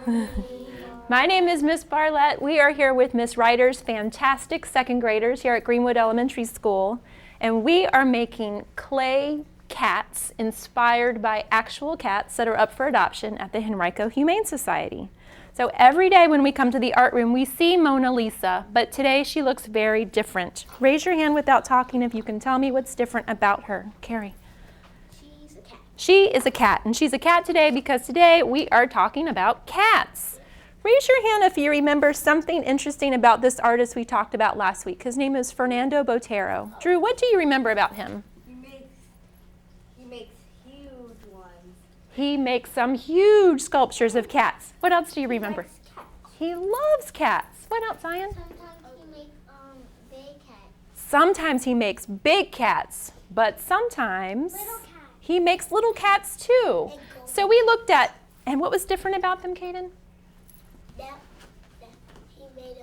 My name is Miss Barlett. We are here with Miss Writer's fantastic second graders here at Greenwood Elementary School, and we are making clay cats inspired by actual cats that are up for adoption at the Henrico Humane Society. So every day when we come to the art room, we see Mona Lisa, but today she looks very different. Raise your hand without talking if you can tell me what's different about her. Carrie. She's a cat. She is a cat, and she's a cat today because today we are talking about cats. Raise your hand if you remember something interesting about this artist we talked about last week. His name is Fernando Botero. Drew, what do you remember about him? He makes huge ones. He makes some huge sculptures of cats. What else do you remember? He loves cats. What else, Zion? Sometimes he makes big cats. Sometimes he makes big cats, but sometimes Little cats. he makes little cats too. So we looked at, and what was different about them, Kaden? He made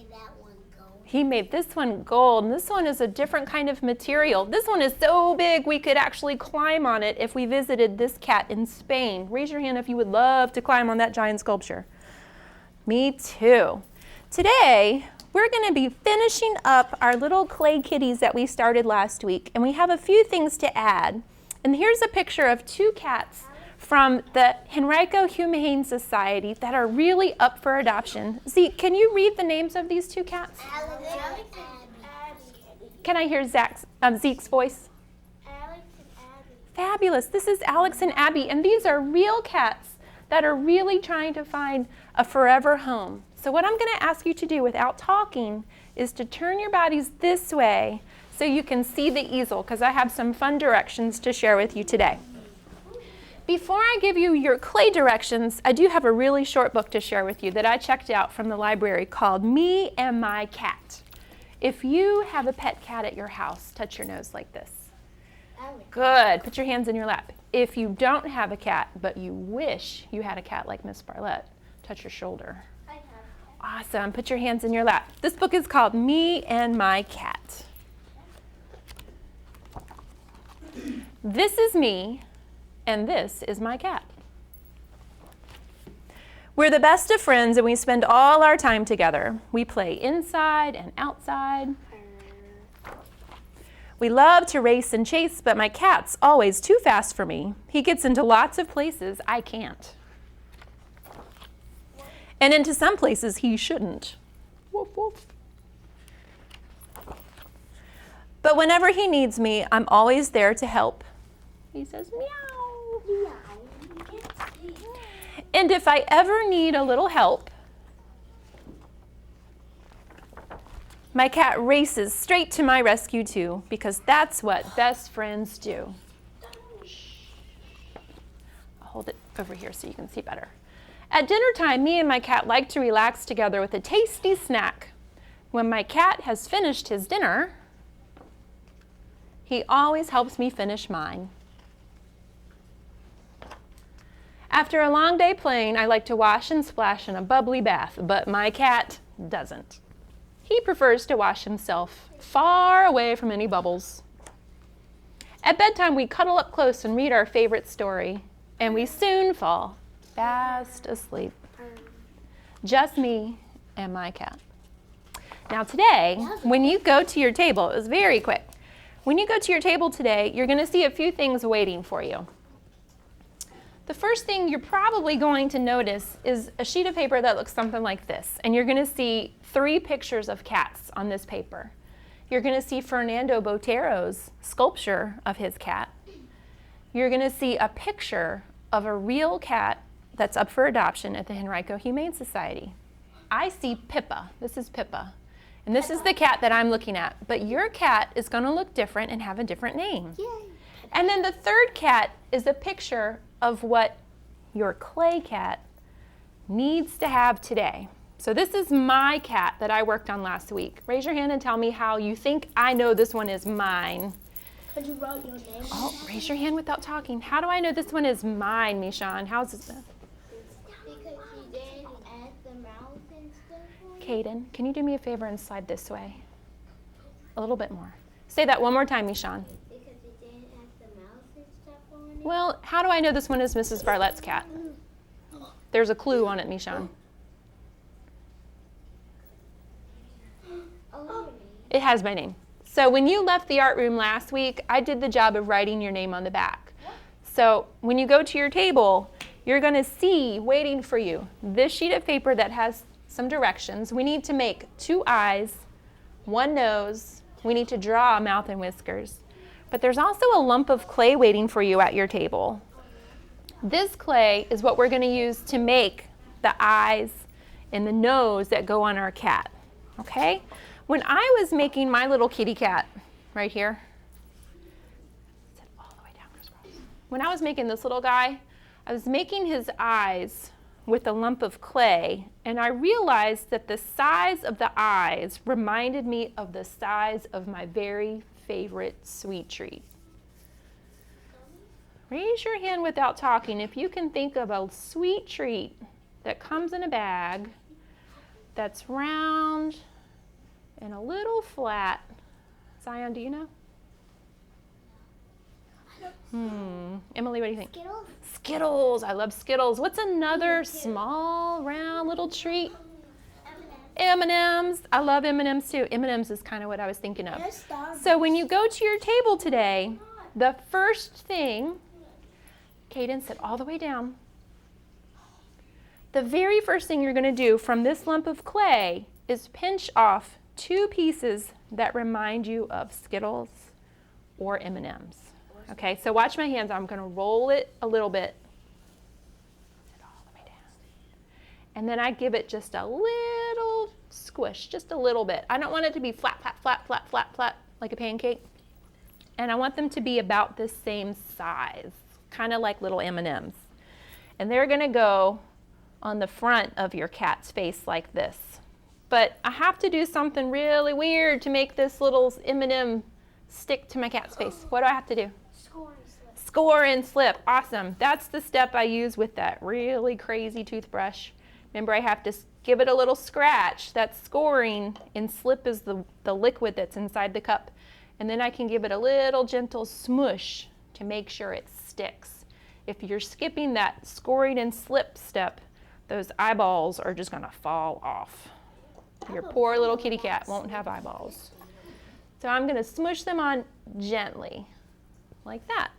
that one gold. He made this one gold, and this one is a different kind of material. This one is so big we could actually climb on it if we visited this cat in Spain. Raise your hand if you would love to climb on that giant sculpture. Me too. Today, we're going to be finishing up our little clay kitties that we started last week, and we have a few things to add. And here's a picture of two cats from the Henrico Humane Society that are really up for adoption. Zeke, can you read the names of these two cats? Alex and Abby. Can I hear Zeke's voice? Alex and Abby. Fabulous. This is Alex and Abby, and these are real cats that are really trying to find a forever home. So what I'm going to ask you to do without talking is to turn your bodies this way so you can see the easel, because I have some fun directions to share with you today. Before I give you your clay directions, I do have a really short book to share with you that I checked out from the library called Me and My Cat. If you have a pet cat at your house, touch your nose like this. Good. Put your hands in your lap. If you don't have a cat, but you wish you had a cat like Miss Barlett, touch your shoulder. I have. Awesome. Put your hands in your lap. This book is called Me and My Cat. This is me, and this is my cat. We're the best of friends, and we spend all our time together. We play inside and outside. We love to race and chase, but my cat's always too fast for me. He gets into lots of places I can't. And into some places he shouldn't. Woof, woof. But whenever he needs me, I'm always there to help. He says, meow. Meow. And if I ever need a little help, my cat races straight to my rescue too, because that's what best friends do. I'll hold it over here so you can see better. At dinner time, me and my cat like to relax together with a tasty snack. When my cat has finished his dinner, he always helps me finish mine. After a long day playing, I like to wash and splash in a bubbly bath, but my cat doesn't. He prefers to wash himself far away from any bubbles. At bedtime, we cuddle up close and read our favorite story, and we soon fall fast asleep. Just me and my cat. Now today, when you go to your table, it was very quick. When you go to your table today, you're going to see a few things waiting for you. The first thing you're probably going to notice is a sheet of paper that looks something like this, and you're going to see 3 pictures of cats on this paper. You're going to see Fernando Botero's sculpture of his cat. You're going to see a picture of a real cat that's up for adoption at the Henrico Humane Society. I see Pippa. This is Pippa. And this is the cat that I'm looking at. But your cat is going to look different and have a different name. Yay. And then the third cat is a picture of what your clay cat needs to have today. So this is my cat that I worked on last week. Raise your hand and tell me how you think I know this one is mine. Could you write your name? Oh, raise your hand without talking. How do I know this one is mine, Mishan? How's this? Because you didn't add the mouth and stuff on it. Kaden, can you do me a favor and slide this way? A little bit more. Say that one more time, Mishan. Because you didn't add the mouth and stuff on it. Well, how do I know this one is Mrs. Barlett's cat? There's a clue on it, Mishan. It has my name. So when you left the art room last week, I did the job of writing your name on the back. So when you go to your table, you're going to see, waiting for you, this sheet of paper that has some directions. We need to make 2 eyes, 1 nose. We need to draw a mouth and whiskers. But there's also a lump of clay waiting for you at your table. This clay is what we're going to use to make the eyes and the nose that go on our cat. Okay? When I was making my little kitty cat right here, all the way down, when I was making this little guy, I was making his eyes with a lump of clay, and I realized that the size of the eyes reminded me of the size of my very favorite sweet treat. Raise your hand without talking if you can think of a sweet treat that comes in a bag that's round and a little flat. Zion, do you know? Emily, what do you think? Skittles. Skittles. I love Skittles. What's another small, round little treat? M&Ms. I love M&Ms too. M&Ms is kind of what I was thinking of. So when you go to your table today, the first thing, Caden, sit all the way down. The very first thing you're going to do from this lump of clay is pinch off 2 pieces that remind you of Skittles or M&Ms. Okay, so watch my hands. I'm going to roll it a little bit. Sit all the way down. And then I give it just a little squish, just a little bit. I don't want it to be flat, flat, flat, flat, flat, flat, like a pancake. And I want them to be about the same size, kind of like little M&Ms. And they're going to go on the front of your cat's face like this. But I have to do something really weird to make this little M&M stick to my cat's face. What do I have to do? Score and slip. Score and slip. Awesome. That's the step I use with that really crazy toothbrush. Remember, I have to give it a little scratch. That's scoring, and slip is the liquid that's inside the cup. And then I can give it a little gentle smush to make sure it sticks. If you're skipping that scoring and slip step, those eyeballs are just going to fall off. Your poor little kitty cat won't have eyeballs. So I'm going to smush them on gently, like that.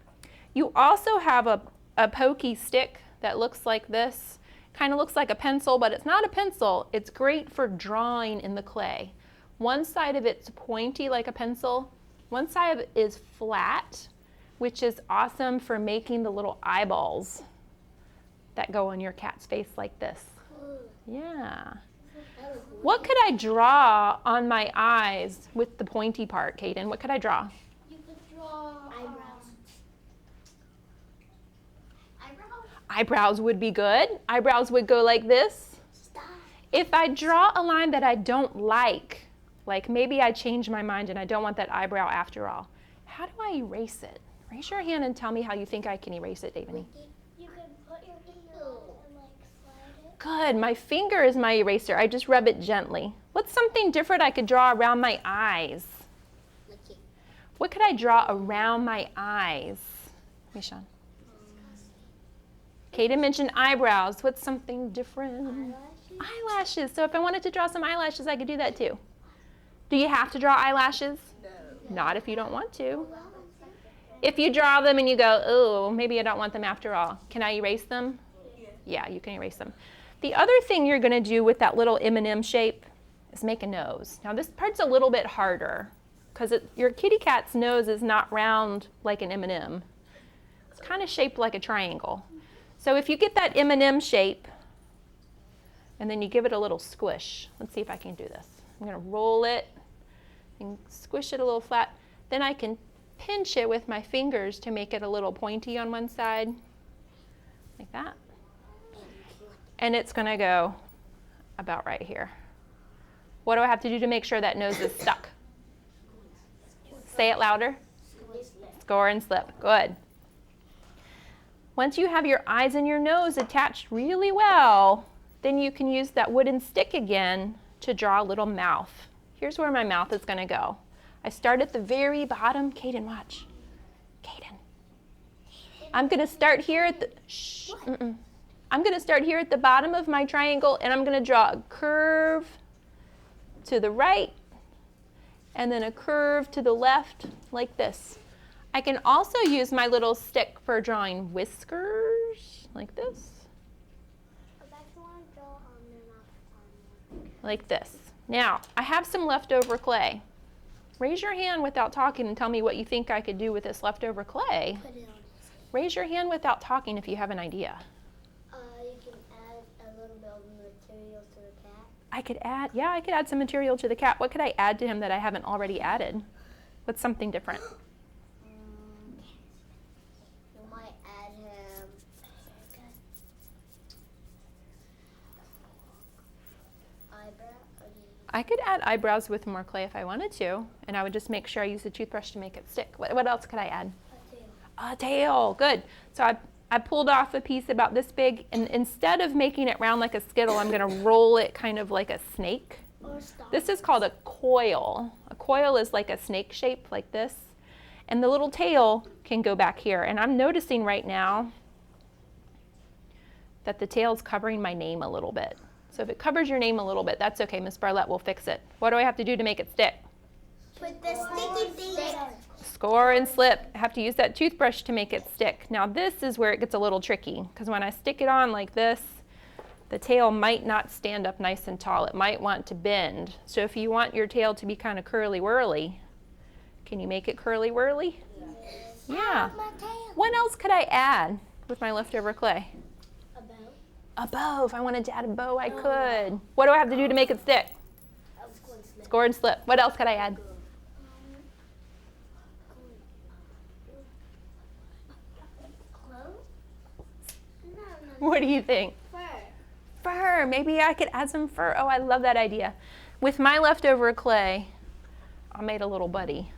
You also have a pokey stick that looks like this. Kind of looks like a pencil, but it's not a pencil. It's great for drawing in the clay. One side of it's pointy like a pencil. One side of it is flat, which is awesome for making the little eyeballs that go on your cat's face like this. Yeah. What could I draw on my eyes with the pointy part, Caden? What could I draw? You could draw eyebrows. Eyebrows would be good. Eyebrows would go like this. Stop. If I draw a line that I don't like maybe I change my mind and I don't want that eyebrow after all, how do I erase it? Raise your hand and tell me how you think I can erase it, Davani. You could put your finger and slide it. Good. My finger is my eraser. I just rub it gently. What's something different I could draw around my eyes? What could I draw around my eyes? Mishan. Caden mentioned eyebrows. What's something different? Eyelashes. So if I wanted to draw some eyelashes, I could do that too. Do you have to draw eyelashes? No. Not if you don't want to. If you draw them and you go, oh, maybe I don't want them after all, can I erase them? Yeah, you can erase them. The other thing you're going to do with that little M&M shape is make a nose. Now this part's a little bit harder because your kitty cat's nose is not round like an M&M. It's kind of shaped like a triangle. So if you get that M&M shape and then you give it a little squish, let's see if I can do this. I'm going to roll it and squish it a little flat. Then I can pinch it with my fingers to make it a little pointy on one side, like that. And it's going to go about right here. What do I have to do to make sure that nose is stuck? Say it louder. Score and slip. Good. Once you have your eyes and your nose attached really well, then you can use that wooden stick again to draw a little mouth. Here's where my mouth is going to go. I start at the very bottom. Caden, watch. Caden. I'm going to start here at the, shh, I'm going to start here at the bottom of my triangle, and I'm going to draw a curve to the right, and then a curve to the left, like this. I can also use my little stick for drawing whiskers, like this. Like this. Now, I have some leftover clay. Raise your hand without talking and tell me what you think I could do with this leftover clay. Raise your hand without talking if you have an idea. You can add a little bit of material to the cat. I could add some material to the cat. What could I add to him that I haven't already added? What's something different? You might add him eyebrow. I could add eyebrows with more clay if I wanted to, and I would just make sure I use the toothbrush to make it stick. What else could I add? A tail. Good. So I pulled off a piece about this big, and instead of making it round like a skittle, I'm going to roll it kind of like a snake. This is called a coil. A coil is like a snake shape, like this. And the little tail can go back here. And I'm noticing right now that the tail is covering my name a little bit. So if it covers your name a little bit, that's okay. Miss Barlett will fix it. What do I have to do to make it stick? Put the sticky thing. Score and slip. I have to use that toothbrush to make it stick. Now this is where it gets a little tricky, because when I stick it on like this, the tail might not stand up nice and tall. It might want to bend. So if you want your tail to be kind of curly-whirly, can you make it curly-whirly? Yeah. What else could I add with my leftover clay? A bow. If I wanted to add a bow, I could. What do I have to do to make it stick? Score and slip. What else could I add? What do you think? Fur. Maybe I could add some fur. Oh, I love that idea. With my leftover clay, I made a little buddy.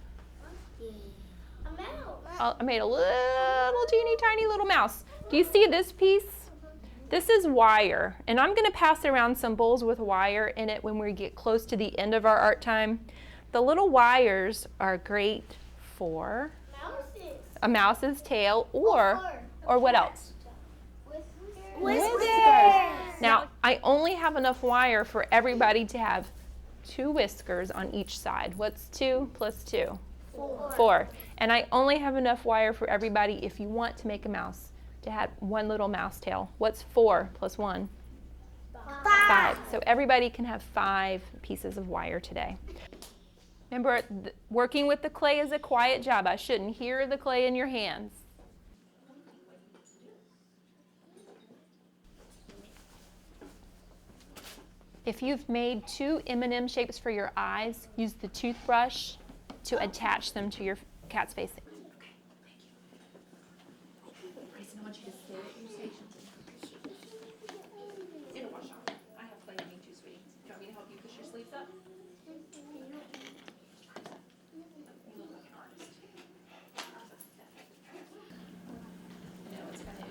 I made a little teeny tiny little mouse. Do you see this piece? This is wire, and I'm going to pass around some bowls with wire in it when we get close to the end of our art time. The little wires are great for a mouse's tail, or what else? Whiskers. Now, I only have enough wire for everybody to have 2 whiskers on each side. What's 2 plus 2? 4. And I only have enough wire for everybody, if you want to make a mouse, to have 1 little mouse tail. What's 4 plus 1? 5. So everybody can have 5 pieces of wire today. Remember, working with the clay is a quiet job. I shouldn't hear the clay in your hands. If you've made 2 M&M shapes for your eyes, use the toothbrush to attach them to your cat's face. Okay, thank you. Grayson, I want you to stay at your station. It'll wash off. I have clay on me too, sweetie. Do you want me to help you push your sleeves up? You look like an artist. No, it's kind of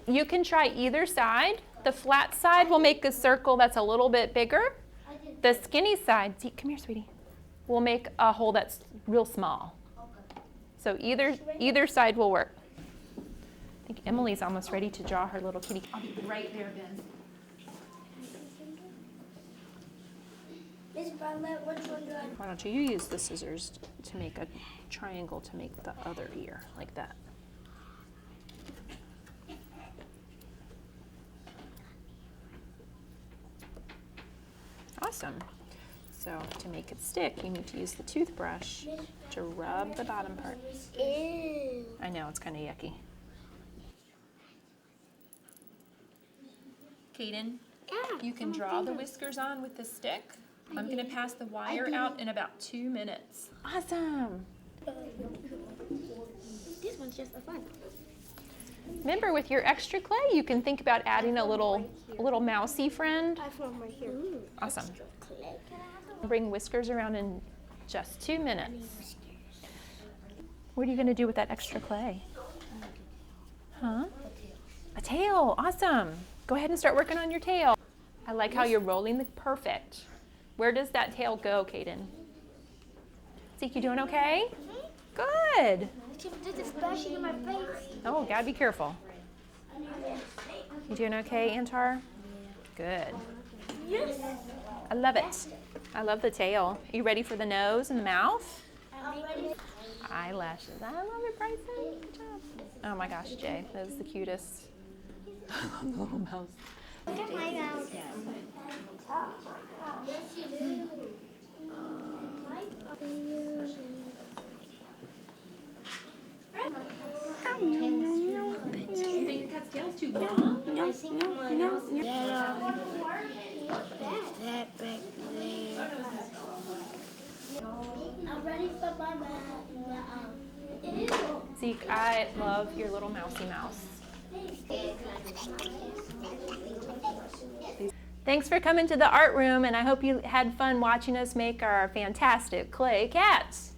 You can try either side. The flat side will make a circle that's a little bit bigger. The skinny side, see, come here, sweetie, will make a hole that's real small. So either side will work. I think Emily's almost ready to draw her little kitty. I'll be right there, Ben. Miss Barlett, which one do I? Why don't you use the scissors to make a triangle to make the other ear, like that. Awesome. So to make it stick, you need to use the toothbrush to rub the bottom part. Ew. I know, it's kind of yucky. Kaden, you can draw the whiskers on with the stick. I'm going to pass the wire out in about 2 minutes. Awesome. This one's just for fun. Remember, with your extra clay, you can think about adding a little mousy friend. I have one right here. Awesome. Bring whiskers around in just 2 minutes. What are you going to do with that extra clay? Huh? A tail. Awesome. Go ahead and start working on your tail. I like how you're rolling the perfect. Where does that tail go, Kaden? Zeke, you doing okay? Good. This is splashing in my face. Oh, gotta be careful. You doing okay, Antar? Good. Yes. I love it. I love the tail. Are you ready for the nose and the mouth? I'm ready. Eyelashes. I love it, Bryson. Good job. Oh my gosh, Jay, that is the cutest. I love the little mouse. Look at my mouth. Yes, you do. You think the cat's tail's too long? No. That back there. I'm ready for my mouth. Zeke, I love your little mousy mouse. Thanks for coming to the art room, and I hope you had fun watching us make our fantastic clay cats.